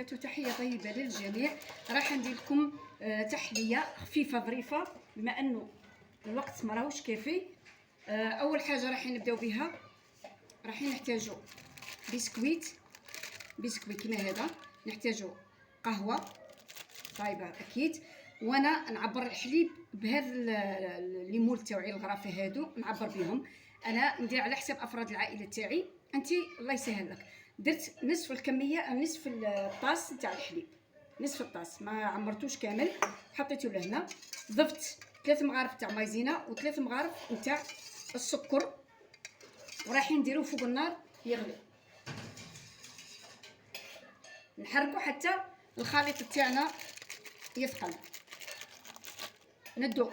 وبركاته. تحيه طيبه للجميع. راح ندير لكم تحليه خفيفه ظريفه بما انه الوقت ما راهوش كافي. اول حاجه راح نبداو بها، راح نحتاجوا بسكويت كيما هذا، نحتاجوا قهوه طايبه اكيد، وانا نعبر الحليب بهذا الليمول تاعي الغرافه هادو نعبر بهم. انا ندير على حساب افراد العائله تاعي. انت الله يسهل لك، درت نصف الكميه، نصف الطاس تاع الحليب، نصف الطاس ما عمرتوش كامل، حطيته لهنا. ضفت 3 مغارف تاع مايزينا و3 مغارف تاع السكر، ورايحين نديروه فوق النار يغلي. نحركوا حتى الخليط تاعنا يثقل. ندو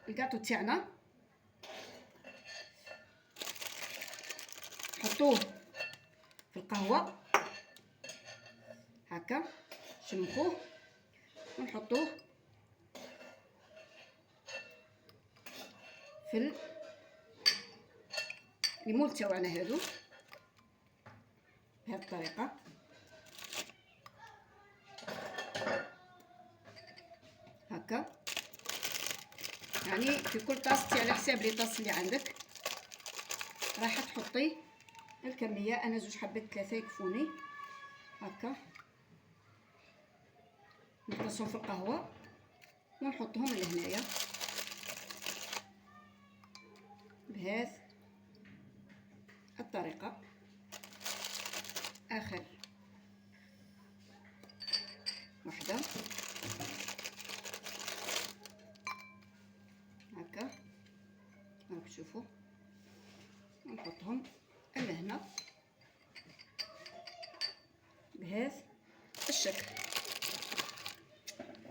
الكاطو تاعنا نحطوه في القهوه هكا، شمخوه ونحطوه في الليمون تاعنا هادو بهذه الطريقه. هكا يعني في كل طاس على حساب لي طاس اللي عندك راح تحطي الكميه. انا 2 حبات 3 يكفوني. هكا نغطسهم في القهوه ونحطهم لهنايا بهذه الطريقه. اخر وحده هكا راك تشوفوا، نحطهم لهنا بهذا الشكل،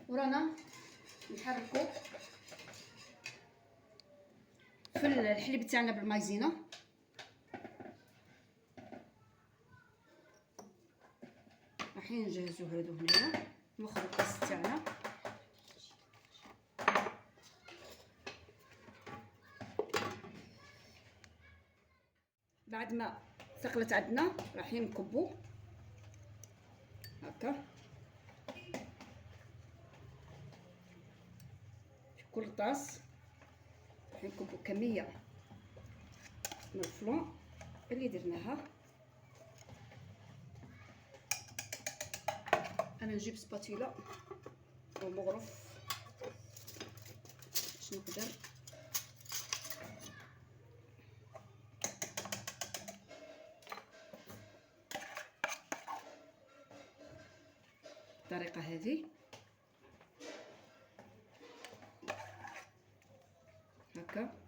ورانا نحركو في الحليب تاعنا بالمايزينا. رايحين نجهزو هادو هنايا، نوخرو الطاس تاعنا بعد ما ثقلت عندنا. رايحين نكبو هكا في كل طاس، رايحين نكبو كميه من الفلون اللي درناها. انا نجيب سباتيلا او مغرف باش نقدر بالطريقه هذه هكا.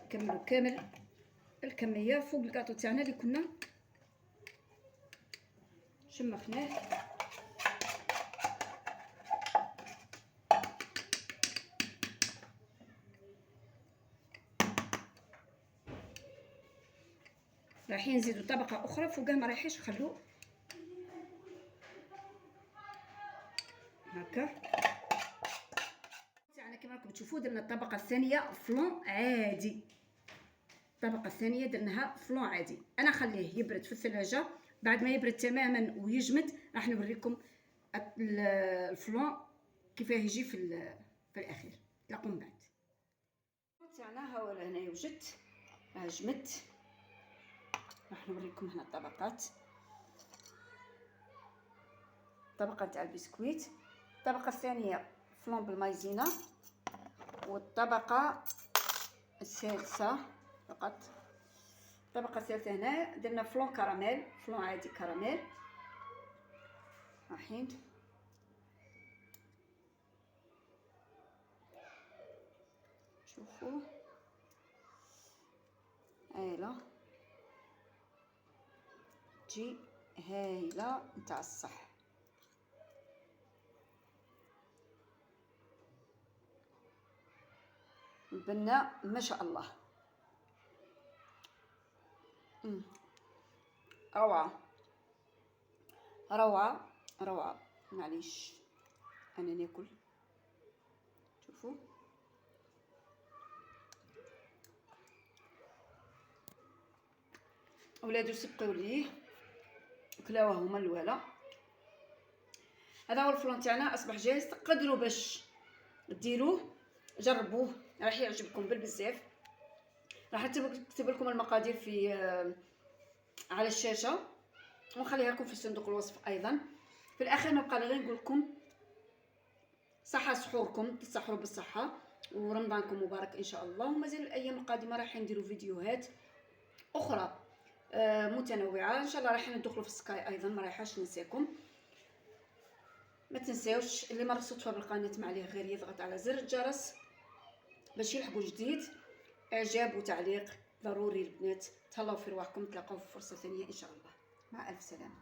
نكملوا كامل الكميه فوق الكاطو تاعنا اللي كنا شمخناه. رايحين نزيدوا طبقه اخرى فوقها، ما رايحينش نخلوه هكا تاعنا. كما راكم تشوفوا درنا الطبقه الثانيه فلون عادي، الطبقه الثانيه درناها فلون عادي. انا خليه يبرد في الثلاجه، بعد ما يبرد تماما ويجمد راح نوريكم الفلون كيف يجي في الاخير. تلاقوا من بعد تاعنا. ها هنا وجدت جمد. راح نوريكم هنا الطبقات، طبقه تاع البسكويت، الطبقه الثانيه فلون بالمايزينا، والطبقه الثالثه فقط. الطبقه الثالثه هنا درنا فلون كراميل، فلون عادي كراميل. رايحين شوفوا هايله، تجي هايله نتاع الصح. البنه ما شاء الله روعه روعه روعه. معليش انا ناكل. شوفوا ولادو سبقوا ليه كلاوه هما الوالا. هذا هو الفلان تاعنا اصبح جاهز. تقدروا باش ديروه، جربوه راح يعجبكم بالبزاف. راح نكتب لكم المقادير في على الشاشه، ونخليها لكم في صندوق الوصف ايضا. في الاخير ما بقى غير نقول لكم صحه سحوركم، تسحروا بالصحه، ورمضانكم مبارك ان شاء الله. ومازال الايام القادمه راح نديروا فيديوهات اخرى متنوعه ان شاء الله. راح ندخلوا في السكاي ايضا، ما رايحاش ننساكم. ما تنساوش اللي مر صدفه بالقناه ما عليه غير يضغط على زر الجرس باش يلحقوا جديد. اعجاب وتعليق ضروري البنات. تهلاو في رواحكم، تلاقاو في فرصه ثانيه ان شاء الله. مع الف سلامه.